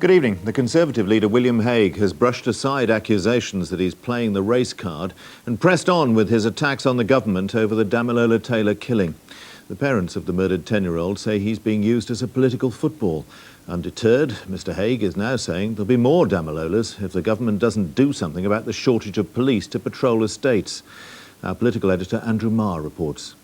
Good evening. The Conservative leader William Hague has brushed aside accusations that he's playing the race card and pressed on with his attacks on the government over the Damilola Taylor killing. The parents of the murdered 10-year-old say he's being used as a political football. Undeterred, Mr Hague is now saying there'll be more Damilolas if the government doesn't do something about the shortage of police to patrol estates. Our political editor Andrew Marr reports.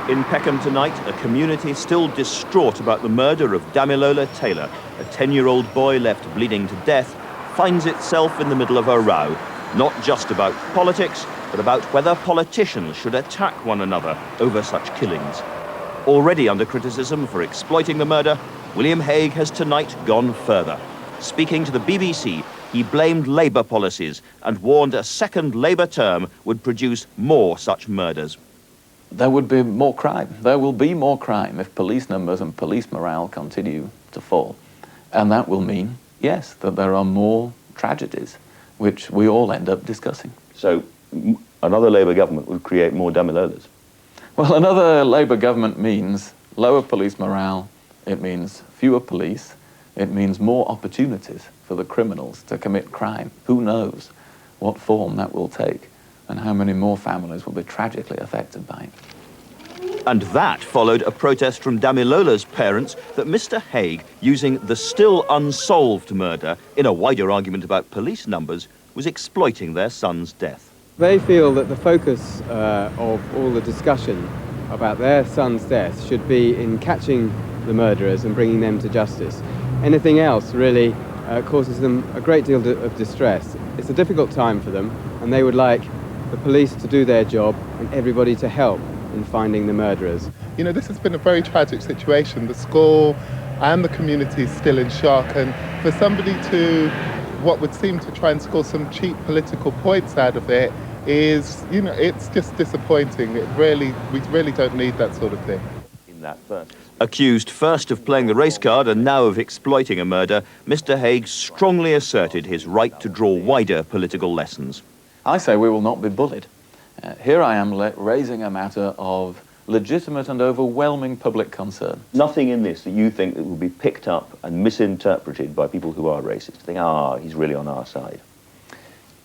In Peckham tonight, a community still distraught about the murder of Damilola Taylor, a 10-year-old boy left bleeding to death, finds itself in the middle of a row, not just about politics, but about whether politicians should attack one another over such killings. Already under criticism for exploiting the murder, William Hague has tonight gone further. Speaking to the BBC, he blamed Labour policies and warned a second Labour term would produce more such murders. There would be more crime. There will be more crime if police numbers and police morale continue to fall. And that will mean, yes, that there are more tragedies, which we all end up discussing. So another Labour government would create more Damilolas? Well, another Labour government means lower police morale, it means fewer police, it means more opportunities for the criminals to commit crime. Who knows what form that will take and how many more families will be tragically affected by it. And that followed a protest from Damilola's parents that Mr Hague, using the still unsolved murder in a wider argument about police numbers, was exploiting their son's death. They feel that the focus of all the discussion about their son's death should be in catching the murderers and bringing them to justice. Anything else really causes them a great deal of distress. It's a difficult time for them, and they would like the police to do their job and everybody to help in finding the murderers. You know, this has been a very tragic situation. The school and the community is still in shock, and for somebody to, what would seem to try and score some cheap political points out of it is, you know, it's just disappointing. We really don't need that sort of thing. In that first. Accused first of playing the race card and now of exploiting a murder, Mr Hague strongly asserted his right to draw wider political lessons. I say we will not be bullied. Here I am raising a matter of legitimate and overwhelming public concern. Nothing in this that you think that will be picked up and misinterpreted by people who are racist, think, he's really on our side.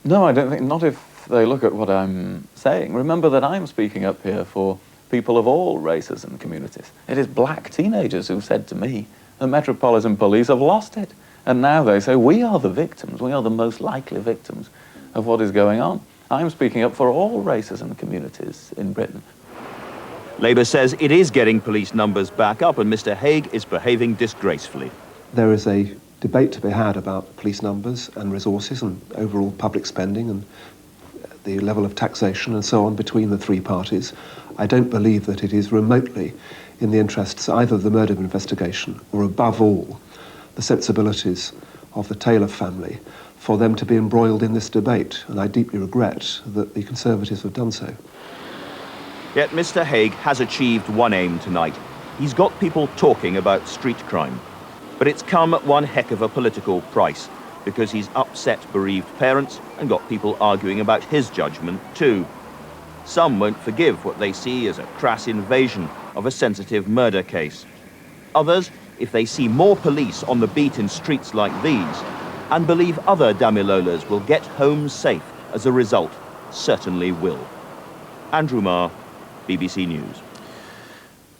No, I don't think, not if they look at what I'm saying. Remember that I'm speaking up here for people of all races and communities. It is black teenagers who said to me, the Metropolitan Police have lost it. And now they say, we are the victims, we are the most likely victims of what is going on. I'm speaking up for all races and communities in Britain. Labour says it is getting police numbers back up and Mr Hague is behaving disgracefully. There is a debate to be had about police numbers and resources and overall public spending and the level of taxation and so on between the three parties. I don't believe that it is remotely in the interests either of the murder investigation or, above all, the sensibilities of the Taylor family for them to be embroiled in this debate, and I deeply regret that the Conservatives have done so. Yet Mr Hague has achieved one aim tonight. He's got people talking about street crime. But it's come at one heck of a political price, because he's upset bereaved parents and got people arguing about his judgment too. Some won't forgive what they see as a crass invasion of a sensitive murder case. Others, if they see more police on the beat in streets like these, and believe other Damilolas will get home safe as a result, certainly will. Andrew Marr, BBC News.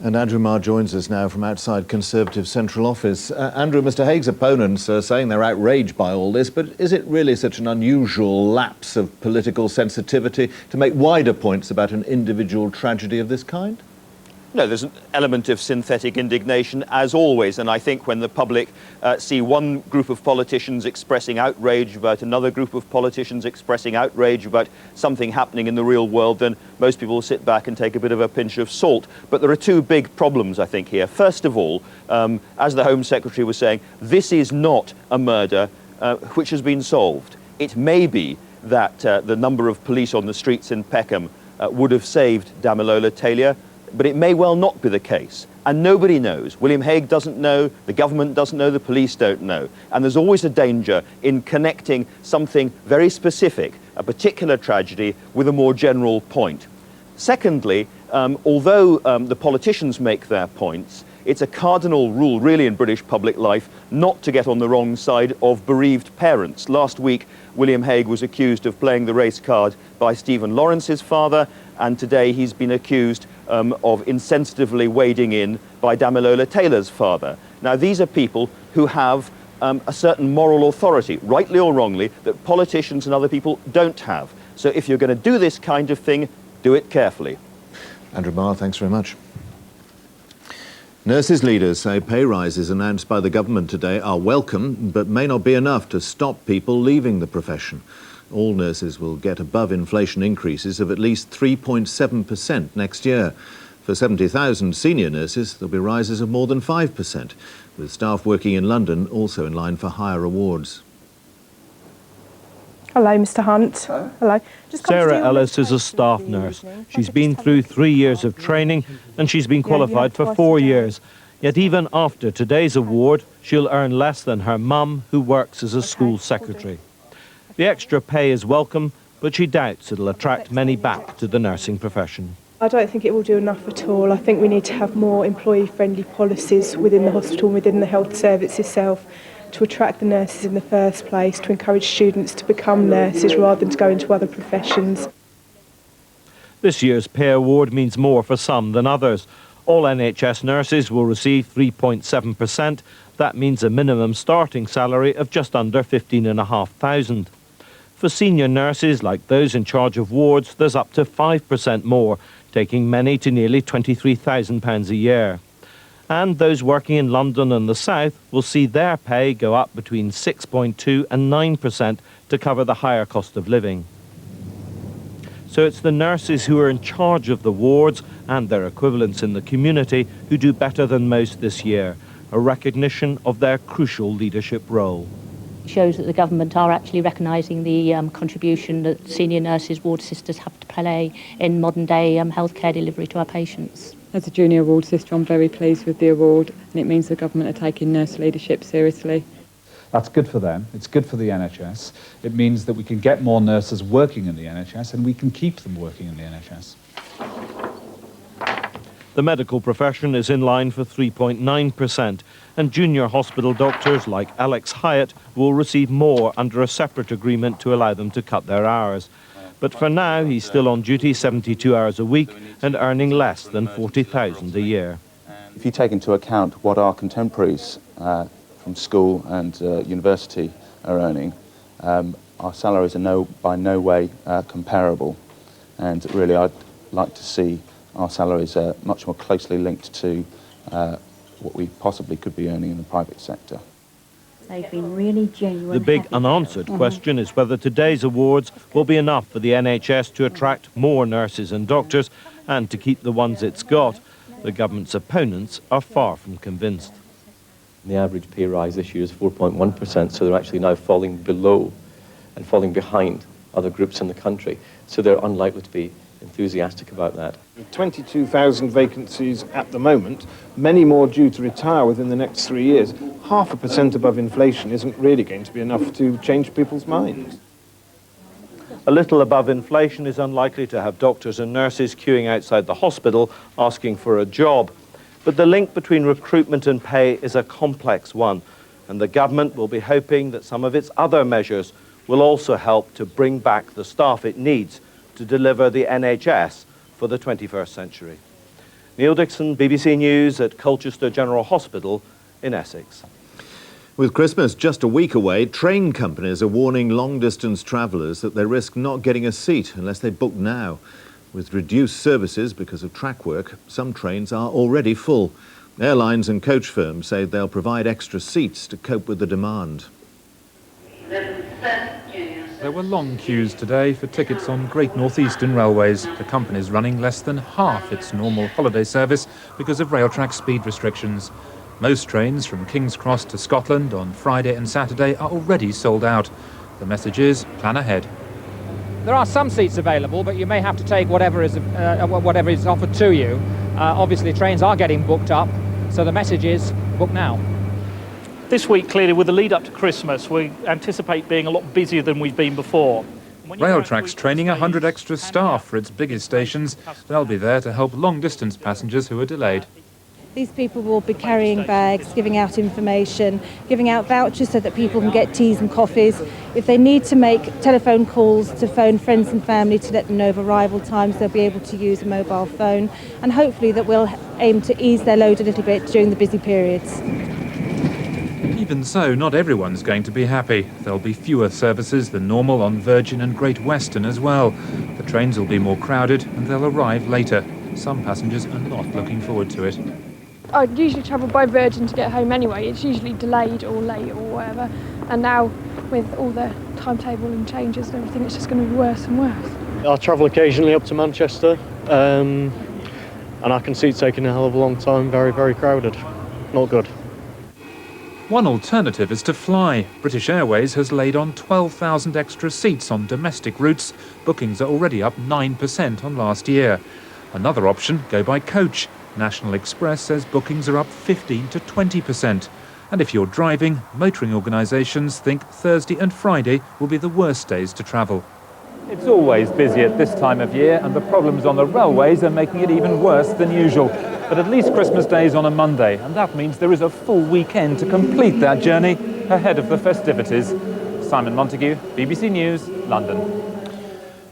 And Andrew Marr joins us now from outside Conservative Central Office. Andrew, Mr Hague's opponents are saying they're outraged by all this, but is it really such an unusual lapse of political sensitivity to make wider points about an individual tragedy of this kind? No, there's an element of synthetic indignation, as always, and I think when the public see one group of politicians expressing outrage about another group of politicians expressing outrage about something happening in the real world, then most people will sit back and take a bit of a pinch of salt. But there are two big problems, I think, here. First of all, as the Home Secretary was saying, this is not a murder which has been solved. It may be that the number of police on the streets in Peckham would have saved Damilola Taylor, but it may well not be the case. And nobody knows. William Hague doesn't know, the government doesn't know, the police don't know. And there's always a danger in connecting something very specific, a particular tragedy, with a more general point. Secondly, although the politicians make their points, It's a cardinal rule, really, in British public life, not to get on the wrong side of bereaved parents. Last week, William Hague was accused of playing the race card by Stephen Lawrence's father, and today he's been accused of insensitively wading in by Damilola Taylor's father. Now, these are people who have a certain moral authority, rightly or wrongly, that politicians and other people don't have. So if you're going to do this kind of thing, do it carefully. Andrew Marr, thanks very much. Nurses leaders say pay rises announced by the government today are welcome, but may not be enough to stop people leaving the profession. All nurses will get above inflation increases of at least 3.7% next year. For 70,000 senior nurses, there'll be rises of more than 5%, with staff working in London also in line for higher awards. Hello, Mr. Hunt. Hello. Sarah Ellis is a staff nurse. She's been through 3 years of training and she's been qualified for 4 years. Yet even after today's award, she'll earn less than her mum, who works as a school secretary. The extra pay is welcome, but she doubts it'll attract many back to the nursing profession. I don't think it will do enough at all. I think we need to have more employee-friendly policies within the hospital and within the health service itself, to attract the nurses in the first place, to encourage students to become nurses rather than to go into other professions. This year's pay award means more for some than others. All NHS nurses will receive 3.7%. That means a minimum starting salary of just under 15,500. For senior nurses, like those in charge of wards, there's up to 5% more, taking many to nearly £23,000 a year. And those working in London and the South will see their pay go up between 6.2% and 9% to cover the higher cost of living. So it's the nurses who are in charge of the wards and their equivalents in the community who do better than most this year, a recognition of their crucial leadership role. It shows that the government are actually recognising the contribution that senior nurses, ward sisters have to play in modern day healthcare delivery to our patients. As a junior ward sister, I'm very pleased with the award, and it means the government are taking nurse leadership seriously. That's good for them, it's good for the NHS. It means that we can get more nurses working in the NHS and we can keep them working in the NHS. The medical profession is in line for 3.9%, and junior hospital doctors like Alex Hyatt will receive more under a separate agreement to allow them to cut their hours. But for now, he's still on duty 72 hours a week and earning less than £40,000 a year. If you take into account what our contemporaries from school and university are earning, our salaries are by no way comparable. And really, I'd like to see our salaries much more closely linked to what we possibly could be earning in the private sector. They've been really genuine. The big unanswered question is whether today's awards will be enough for the NHS to attract more nurses and doctors and to keep the ones it's got. The government's opponents are far from convinced. The average pay rise this year is 4.1%, so they're actually now falling below and falling behind other groups in the country. So they're unlikely to be enthusiastic about that. 22,000 vacancies at the moment, many more due to retire within the next 3 years. 0.5% above inflation isn't really going to be enough to change people's minds. A little above inflation is unlikely to have doctors and nurses queuing outside the hospital asking for a job. But the link between recruitment and pay is a complex one, and the government will be hoping that some of its other measures will also help to bring back the staff it needs to deliver the NHS for the 21st century. Neil Dixon, BBC News at Colchester General Hospital in Essex. With Christmas just a week away, train companies are warning long-distance travellers that they risk not getting a seat unless they book now. With reduced services because of track work, some trains are already full. Airlines and coach firms say they'll provide extra seats to cope with the demand. There were long queues today for tickets on Great North Eastern Railways. The company's running less than half its normal holiday service because of Railtrack speed restrictions. Most trains from King's Cross to Scotland on Friday and Saturday are already sold out. The message is plan ahead. There are some seats available, but you may have to take whatever is offered to you. Obviously, trains are getting booked up, so the message is book now. This week, clearly, with the lead up to Christmas, we anticipate being a lot busier than we've been before. Railtrack's training 100 extra staff for its biggest stations. They'll be there to help long-distance passengers who are delayed. These people will be carrying bags, giving out information, giving out vouchers so that people can get teas and coffees. If they need to make telephone calls to phone friends and family to let them know of arrival times, they'll be able to use a mobile phone. And hopefully that will aim to ease their load a little bit during the busy periods. Even so, not everyone's going to be happy. There'll be fewer services than normal on Virgin and Great Western as well. The trains will be more crowded and they'll arrive later. Some passengers are not looking forward to it. I usually travel by Virgin to get home anyway. It's usually delayed or late or whatever. And now, with all the timetable and changes and everything, it's just going to be worse and worse. I travel occasionally up to Manchester, and I can see it taking a hell of a long time. Very, very crowded. Not good. One alternative is to fly. British Airways has laid on 12,000 extra seats on domestic routes. Bookings are already up 9% on last year. Another option, go by coach. National Express says bookings are up 15 to 20%. And if you're driving, motoring organisations think Thursday and Friday will be the worst days to travel. It's always busy at this time of year, and the problems on the railways are making it even worse than usual. But at least Christmas Day is on a Monday, and that means there is a full weekend to complete that journey ahead of the festivities. Simon Montague, BBC News, London.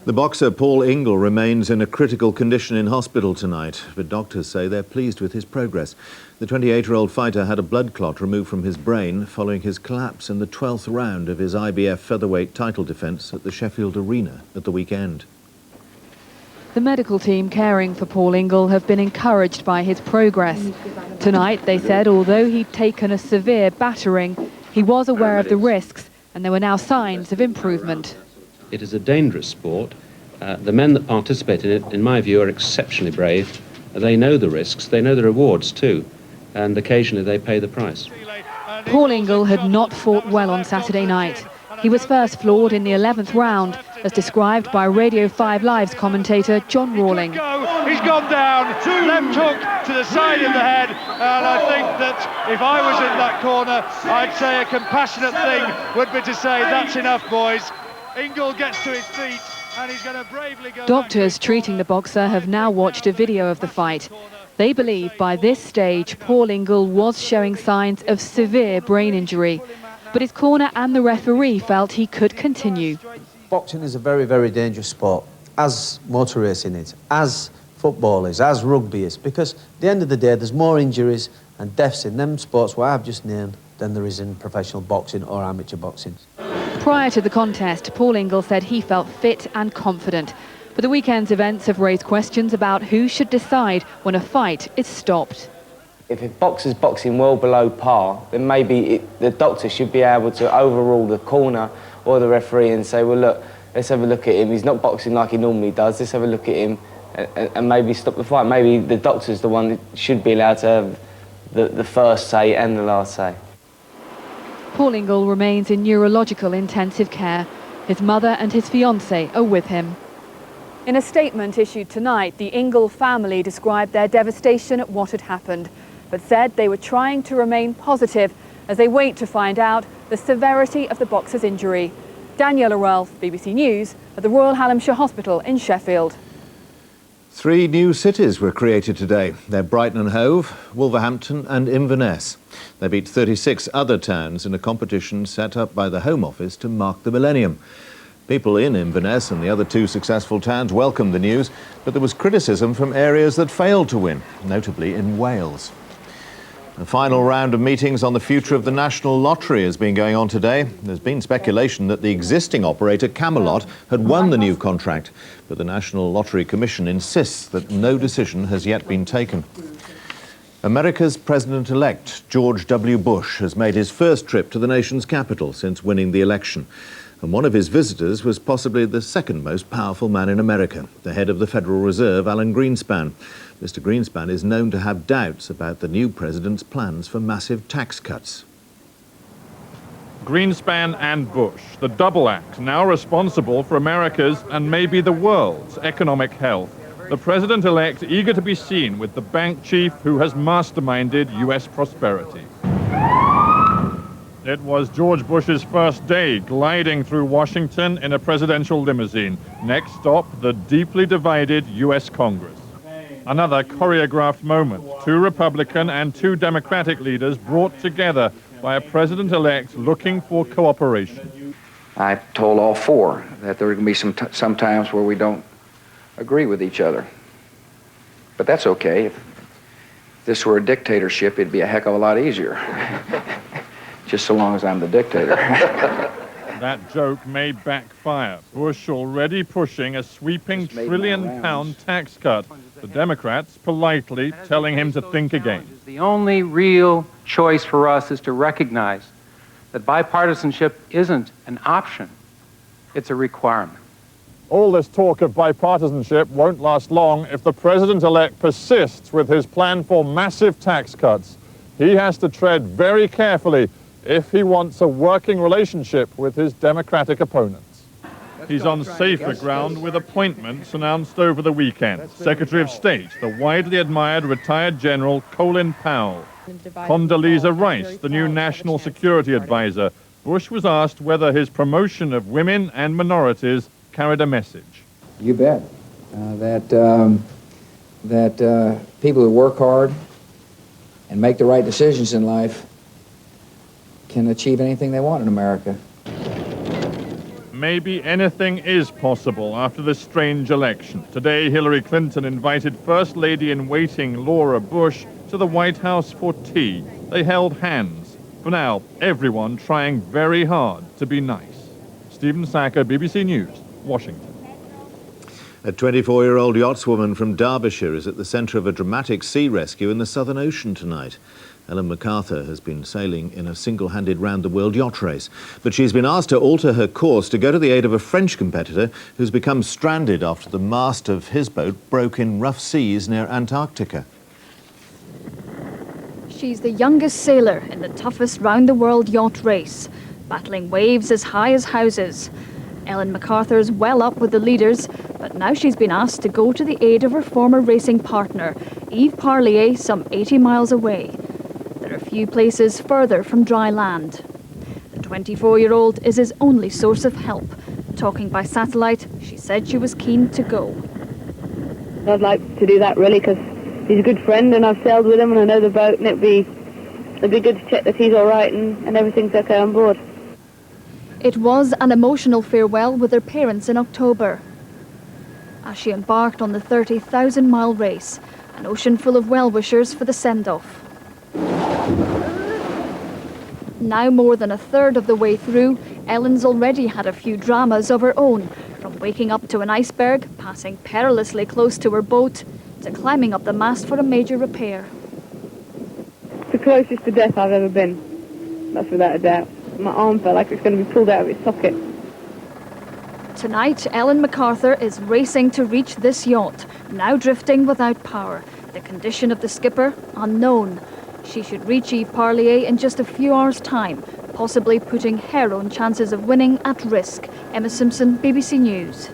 The boxer Paul Ingle remains in a critical condition in hospital tonight, but doctors say they're pleased with his progress. The 28-year-old fighter had a blood clot removed from his brain following his collapse in the 12th round of his IBF featherweight title defence at the Sheffield Arena at the weekend. The medical team caring for Paul Ingle have been encouraged by his progress. Tonight, they said, although he'd taken a severe battering, he was aware of the risks and there were now signs of improvement. It is a dangerous sport. The men that participate in it, in my view, are exceptionally brave. They know the risks, they know the rewards too, and occasionally they pay the price. Paul Ingle had not fought well on Saturday night. He was first floored in the 11th round, as described by Radio 5 Live's commentator John Rawling. He's gone down, left hook to the side of the head, and I think that if I was in that corner, I'd say a compassionate thing would be to say, that's enough, boys. Ingle gets to his feet, and he's going to bravely go. Doctors treating the boxer have now watched a video of the fight. They believe by this stage Paul Ingle was showing signs of severe brain injury, but his corner and the referee felt he could continue. Boxing is a very, very dangerous sport, as motor racing is, as football is, as rugby is, because at the end of the day there's more injuries and deaths in them sports what I've just named than there is in professional boxing or amateur boxing. Prior to the contest, Paul Ingle said he felt fit and confident, but the weekend's events have raised questions about who should decide when a fight is stopped. If a boxer's boxing well below par, then maybe the doctor should be able to overrule the corner or the referee and say, well, look, let's have a look at him. He's not boxing like he normally does. Let's have a look at him and maybe stop the fight. Maybe the doctor's the one that should be allowed to have the first say and the last say. Paul Ingle remains in neurological intensive care. His mother and his fiancée are with him. In a statement issued tonight, the Ingle family described their devastation at what had happened, but said they were trying to remain positive as they wait to find out the severity of the boxer's injury. Daniela Ralph, BBC News, at the Royal Hallamshire Hospital in Sheffield. 3 new cities were created today. They're Brighton and Hove, Wolverhampton and Inverness. They beat 36 other towns in a competition set up by the Home Office to mark the millennium. People in Inverness and the other 2 successful towns welcomed the news, but there was criticism from areas that failed to win, notably in Wales. The final round of meetings on the future of the National Lottery has been going on today. There's been speculation that the existing operator, Camelot, had won the new contract, but the National Lottery Commission insists that no decision has yet been taken. America's President-elect, George W. Bush, has made his first trip to the nation's capital since winning the election. And one of his visitors was possibly the second most powerful man in America, the head of the Federal Reserve, Alan Greenspan. Mr. Greenspan is known to have doubts about the new president's plans for massive tax cuts. Greenspan and Bush, the double act, now responsible for America's and maybe the world's economic health. The president-elect eager to be seen with the bank chief who has masterminded U.S. prosperity. It was George Bush's first day gliding through Washington in a presidential limousine. Next stop, the deeply divided U.S. Congress. Another choreographed moment. 2 Republican and 2 Democratic leaders brought together by a president-elect looking for cooperation. I told all 4 that there were going to be some times where we don't agree with each other. But that's okay. If this were a dictatorship, it'd be a heck of a lot easier. Just so long as I'm the dictator. That joke may backfire. Bush already pushing a sweeping £1 trillion tax cut. The Democrats politely telling him to think again. The only real choice for us is to recognize that bipartisanship isn't an option, it's a requirement. All this talk of bipartisanship won't last long if the president-elect persists with his plan for massive tax cuts. He has to tread very carefully if he wants a working relationship with his Democratic opponents. He's on safer ground with appointments announced over the weekend. Secretary of State, the widely admired retired General Colin Powell. Condoleezza Rice, the new National Security Advisor. Bush was asked whether his promotion of women and minorities carried a message. You bet. That people who work hard and make the right decisions in life can achieve anything they want in America. Maybe anything is possible after this strange election. Today, Hillary Clinton invited First Lady-in-Waiting Laura Bush to the White House for tea. They held hands. For now, everyone trying very hard to be nice. Stephen Sacker, BBC News, Washington. A 24-year-old yachtswoman from Derbyshire is at the centre of a dramatic sea rescue in the Southern Ocean tonight. Ellen MacArthur has been sailing in a single-handed round-the-world yacht race, but she's been asked to alter her course to go to the aid of a French competitor who's become stranded after the mast of his boat broke in rough seas near Antarctica. She's the youngest sailor in the toughest round-the-world yacht race, battling waves as high as houses. Ellen MacArthur's well up with the leaders, but now she's been asked to go to the aid of her former racing partner, Yves Parlier, some 80 miles away. There are few places further from dry land. The 24-year-old is his only source of help. Talking by satellite, she said she was keen to go. I'd like to do that really because he's a good friend and I've sailed with him and I know the boat, and it'd be good to check that he's all right and everything's okay on board. It was an emotional farewell with her parents in October. As she embarked on the 30,000-mile race, an ocean full of well-wishers for the send-off. Now more than a third of the way through, Ellen's already had a few dramas of her own, from waking up to an iceberg, passing perilously close to her boat, to climbing up the mast for a major repair. It's the closest to death I've ever been, that's without a doubt. My arm felt like it's going to be pulled out of its socket. Tonight, Ellen MacArthur is racing to reach this yacht, now drifting without power. The condition of the skipper, unknown. She should reach Yves Parlier in just a few hours' time, possibly putting her own chances of winning at risk. Emma Simpson, BBC News.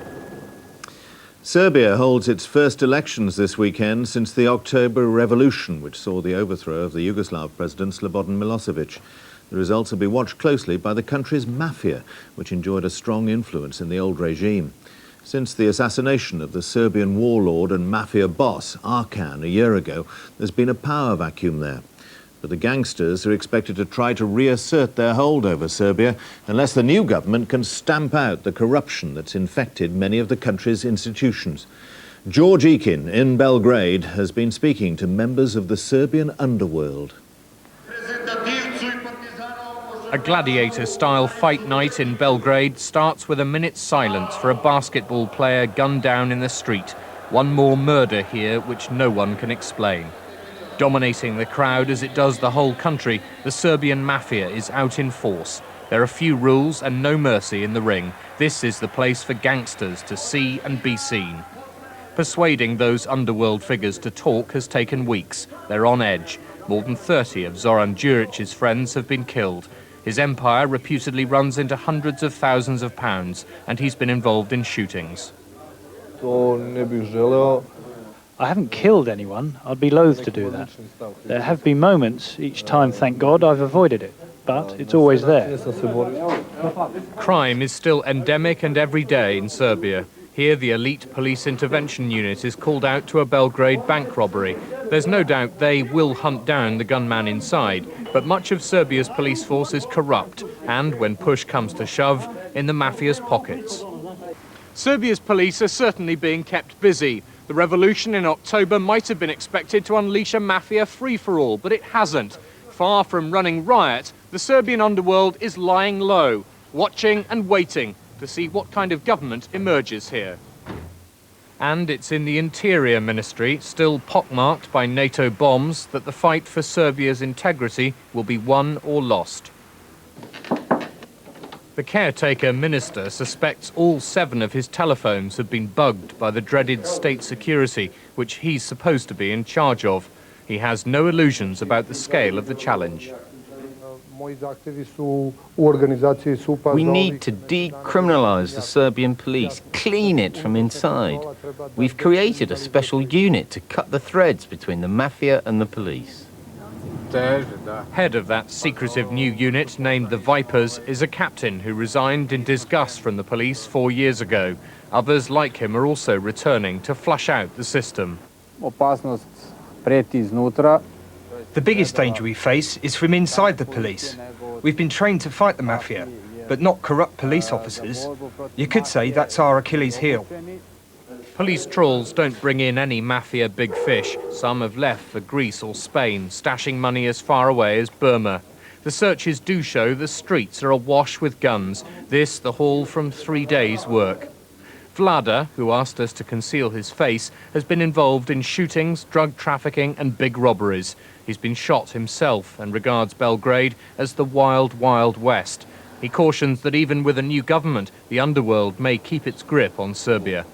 Serbia holds its first elections this weekend since the October Revolution, which saw the overthrow of the Yugoslav president Slobodan Milosevic. The results will be watched closely by the country's mafia, which enjoyed a strong influence in the old regime. Since the assassination of the Serbian warlord and mafia boss Arkan a year ago, there's been a power vacuum there. But the gangsters are expected to try to reassert their hold over Serbia unless the new government can stamp out the corruption that's infected many of the country's institutions. George Ekin in Belgrade has been speaking to members of the Serbian underworld. A gladiator-style fight night in Belgrade starts with a minute's silence for a basketball player gunned down in the street. One more murder here which no one can explain. Dominating the crowd as it does the whole country, the Serbian mafia is out in force. There are few rules and no mercy in the ring. This is the place for gangsters to see and be seen. Persuading those underworld figures to talk has taken weeks. They're on edge. More than 30 of Zoran Djuric's friends have been killed. His empire reputedly runs into hundreds of thousands of pounds, and he's been involved in shootings. I haven't killed anyone. I'd be loath to do that. There have been moments, each time, thank God, I've avoided it. But it's always there. Crime is still endemic and every day in Serbia. Here, the elite police intervention unit is called out to a Belgrade bank robbery. There's no doubt they will hunt down the gunman inside, but much of Serbia's police force is corrupt and, when push comes to shove, in the mafia's pockets. Serbia's police are certainly being kept busy. The revolution in October might have been expected to unleash a mafia free-for-all, but it hasn't. Far from running riot, the Serbian underworld is lying low, watching and waiting to see what kind of government emerges here. And it's in the Interior Ministry, still pockmarked by NATO bombs, that the fight for Serbia's integrity will be won or lost. The caretaker minister suspects all 7 of his telephones have been bugged by the dreaded state security, which he's supposed to be in charge of. He has no illusions about the scale of the challenge. We need to decriminalise the Serbian police, clean it from inside. We've created a special unit to cut the threads between the mafia and the police. Head of that secretive new unit, named the Vipers, is a captain who resigned in disgust from the police 4 years ago. Others like him are also returning to flush out the system. The biggest danger we face is from inside the police. We've been trained to fight the mafia, but not corrupt police officers. You could say that's our Achilles heel. Police trawls don't bring in any mafia big fish. Some have left for Greece or Spain, stashing money as far away as Burma. The searches do show the streets are awash with guns. This, the haul from 3 days' work. Vlada, who asked us to conceal his face, has been involved in shootings, drug trafficking and big robberies. He's been shot himself and regards Belgrade as the wild, wild west. He cautions that even with a new government, the underworld may keep its grip on Serbia.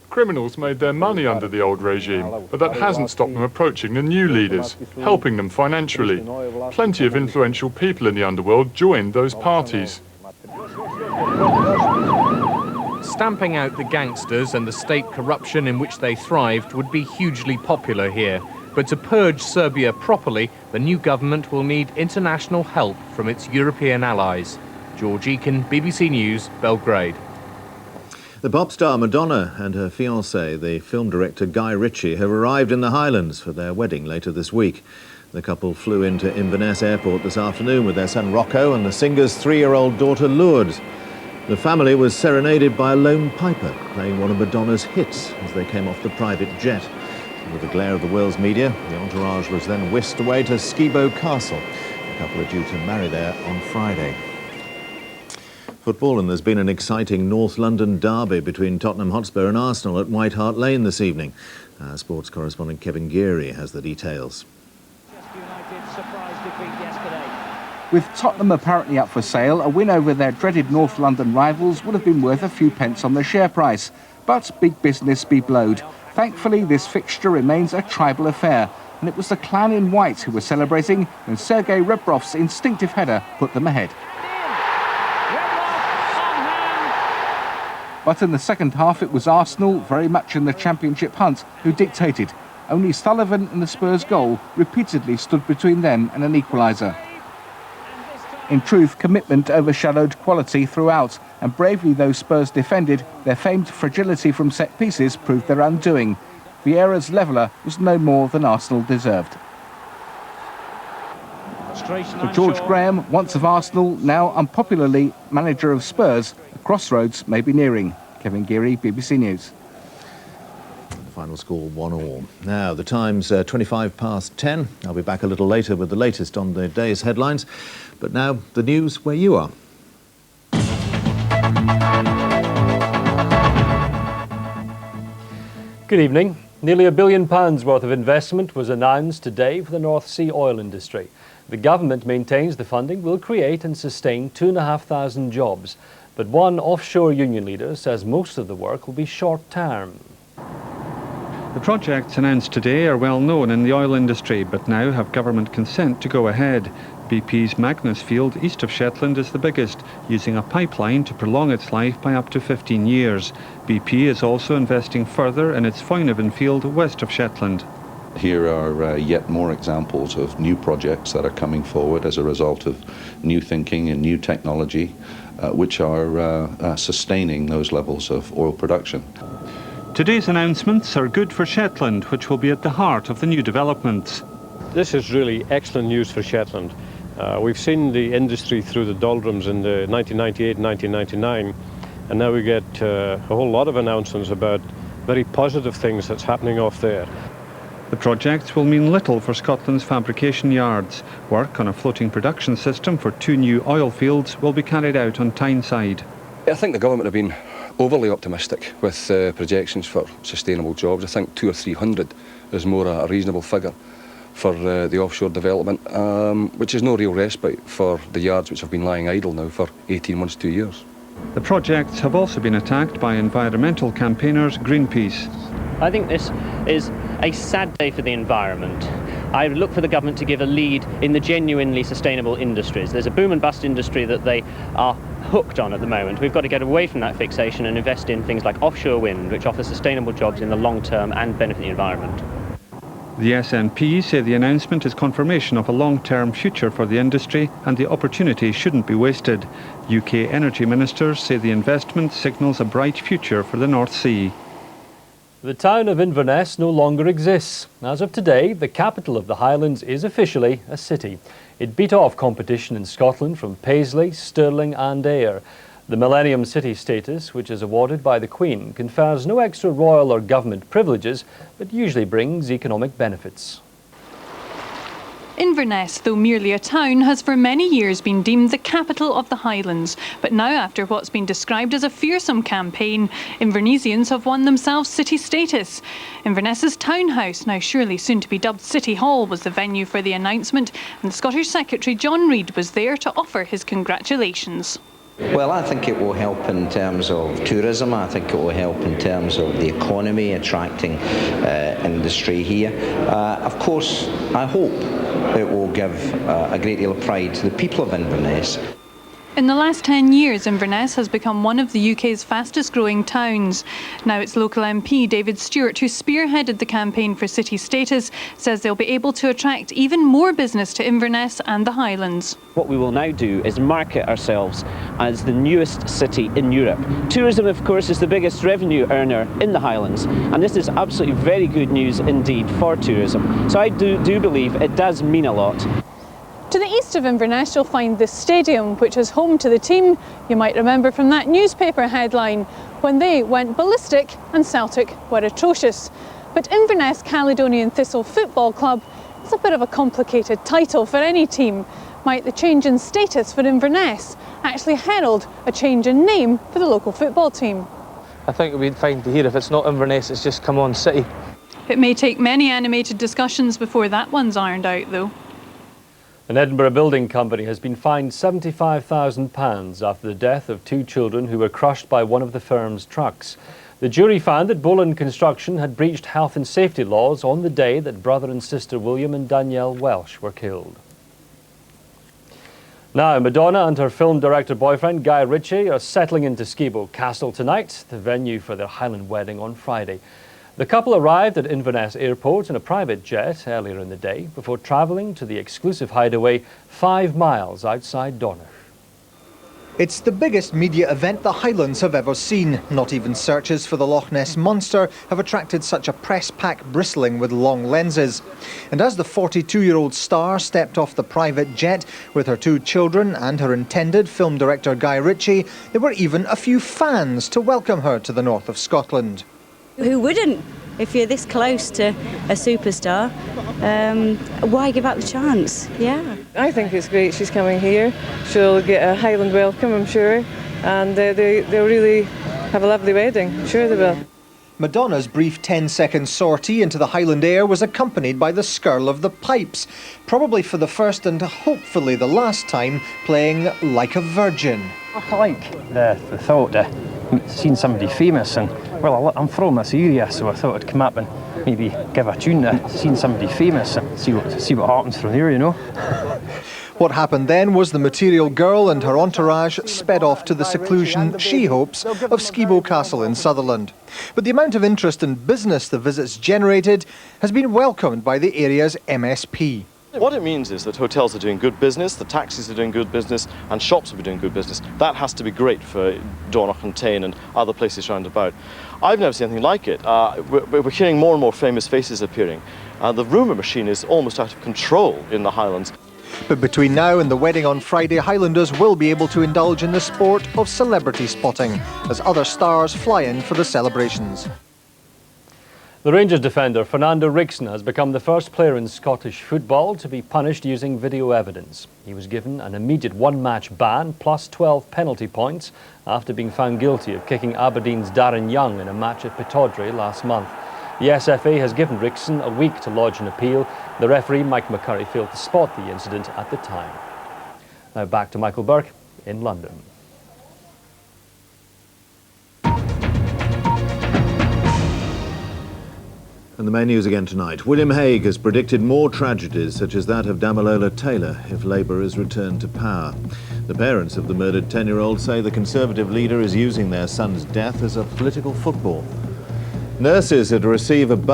Criminals made their money under the old regime, but that hasn't stopped them approaching the new leaders, helping them financially. Plenty of influential people in the underworld joined those parties. Stamping out the gangsters and the state corruption in which they thrived would be hugely popular here. But to purge Serbia properly, the new government will need international help from its European allies. George Eakin, BBC News, Belgrade. The pop star Madonna and her fiancé, the film director Guy Ritchie, have arrived in the Highlands for their wedding later this week. The couple flew into Inverness Airport this afternoon with their son Rocco and the singer's 3-year-old daughter Lourdes. The family was serenaded by a lone piper playing one of Madonna's hits as they came off the private jet. With the glare of the world's media, the entourage was then whisked away to Skibo Castle. The couple are due to marry there on Friday. Football, and there's been an exciting North London derby between Tottenham Hotspur and Arsenal at White Hart Lane this evening. Our sports correspondent Kevin Geary has the details. With Tottenham apparently up for sale, a win over their dreaded North London rivals would have been worth a few pence on the share price. But big business be blowed. Thankfully, this fixture remains a tribal affair, and it was the clan in white who were celebrating when Sergei Rebrov's instinctive header put them ahead. But in the second half, it was Arsenal, very much in the championship hunt, who dictated. Only Sullivan and the Spurs goal repeatedly stood between them and an equaliser. In truth, commitment overshadowed quality throughout, and bravely those Spurs defended, their famed fragility from set pieces proved their undoing. Vieira's leveller was no more than Arsenal deserved. For George Graham, once of Arsenal, now unpopularly manager of Spurs, a crossroads may be nearing. Kevin Geary, BBC News. Final score 1-1. Now, the time's 25 past 10. I'll be back a little later with the latest on the day's headlines. But now, the news where you are. Good evening. Nearly £1 billion worth of investment was announced today for the North Sea oil industry. The government maintains the funding will create and sustain 2,500 jobs. But one offshore union leader says most of the work will be short-term. The projects announced today are well known in the oil industry, but now have government consent to go ahead. BP's Magnus field east of Shetland is the biggest, using a pipeline to prolong its life by up to 15 years. BP is also investing further in its Foinaven field west of Shetland. Here are yet more examples of new projects that are coming forward as a result of new thinking and new technology, which are sustaining those levels of oil production. Today's announcements are good for Shetland, which will be at the heart of the new developments. This is really excellent news for Shetland. We've seen the industry through the doldrums in the 1998 and 1999, and now we get a whole lot of announcements about very positive things that's happening off there. The project will mean little for Scotland's fabrication yards. Work on a floating production system for 2 new oil fields will be carried out on Tyneside. I think the government have been overly optimistic with projections for sustainable jobs. I think 200 or 300 is more a reasonable figure for the offshore development, which is no real respite for the yards which have been lying idle now for 18 months, 2 years. The projects have also been attacked by environmental campaigners Greenpeace. I think this is a sad day for the environment. I look for the government to give a lead in the genuinely sustainable industries. There's a boom and bust industry that they are hooked on at the moment. We've got to get away from that fixation and invest in things like offshore wind, which offers sustainable jobs in the long term and benefit the environment. The SNP say the announcement is confirmation of a long-term future for the industry and the opportunity shouldn't be wasted. UK energy ministers say the investment signals a bright future for the North Sea. The town of Inverness no longer exists. As of today, the capital of the Highlands is officially a city. It beat off competition in Scotland from Paisley, Stirling and Ayr. The Millennium City status, which is awarded by the Queen, confers no extra royal or government privileges, but usually brings economic benefits. Inverness, though merely a town, has for many years been deemed the capital of the Highlands. But now, after what's been described as a fearsome campaign, Invernessians have won themselves city status. Inverness's townhouse, now surely soon to be dubbed City Hall, was the venue for the announcement, and the Scottish Secretary John Reid was there to offer his congratulations. Well, I think it will help in terms of tourism. I think it will help in terms of the economy, attracting industry here. Of course, I hope it will give a great deal of pride to the people of Inverness. In the last 10 years, Inverness has become one of the UK's fastest growing towns. Now its local MP, David Stewart, who spearheaded the campaign for city status, says they'll be able to attract even more business to Inverness and the Highlands. What we will now do is market ourselves as the newest city in Europe. Tourism, of course, is the biggest revenue earner in the Highlands, and this is absolutely very good news indeed for tourism. So I do believe it does mean a lot. To the east of Inverness, you'll find the stadium, which is home to the team you might remember from that newspaper headline when they went ballistic and Celtic were atrocious. But Inverness Caledonian Thistle Football Club is a bit of a complicated title for any team. Might the change in status for Inverness actually herald a change in name for the local football team? I think it would be fine to hear if it's not Inverness, it's just Come On City. It may take many animated discussions before that one's ironed out, though. An Edinburgh building company has been fined £75,000 after the death of 2 children who were crushed by one of the firm's trucks. The jury found that Boland Construction had breached health and safety laws on the day that brother and sister William and Danielle Welsh were killed. Now, Madonna and her film director boyfriend Guy Ritchie are settling into Skibo Castle tonight, the venue for their Highland wedding on Friday. The couple arrived at Inverness Airport in a private jet earlier in the day before travelling to the exclusive hideaway 5 miles outside Donogh. It's the biggest media event the Highlands have ever seen. Not even searches for the Loch Ness Monster have attracted such a press pack bristling with long lenses. And as the 42-year-old star stepped off the private jet with her 2 children and her intended film director Guy Ritchie, there were even a few fans to welcome her to the north of Scotland. Who wouldn't? If you're this close to a superstar, why give up the chance? Yeah. I think it's great she's coming here. She'll get a Highland welcome, I'm sure, and they'll really have a lovely wedding. I'm sure they will. Madonna's brief 10-second sortie into the Highland air was accompanied by the skirl of the pipes, probably for the first and hopefully the last time playing Like a Virgin. I like the thought of seeing somebody famous, and well, I'm from this area, so I thought I'd come up and maybe give a tune to seeing somebody famous and see what happens from here, you know. What happened then was the material girl and her entourage sped off to the seclusion, she hopes, of Skibo Castle in Sutherland. But the amount of interest and business the visits generated has been welcomed by the area's MSP. What it means is that hotels are doing good business, the taxis are doing good business, and shops will be doing good business. That has to be great for Dornoch-on-Teign and other places round about. I've never seen anything like it. We're hearing more and more famous faces appearing. The rumour machine is almost out of control in the Highlands. But between now and the wedding on Friday, Highlanders will be able to indulge in the sport of celebrity spotting as other stars fly in for the celebrations. The Rangers defender Fernando Ricksen has become the first player in Scottish football to be punished using video evidence. He was given an immediate one-match ban plus 12 penalty points after being found guilty of kicking Aberdeen's Darren Young in a match at Pittodrie last month. The SFA has given Ricksen a week to lodge an appeal. The referee, Mike McCurry, failed to spot the incident at the time. Now back to Michael Burke in London. And the main news again tonight. William Hague has predicted more tragedies such as that of Damilola Taylor if Labour is returned to power. The parents of the murdered 10-year-old say the Conservative leader is using their son's death as a political football. Nurses are to receive above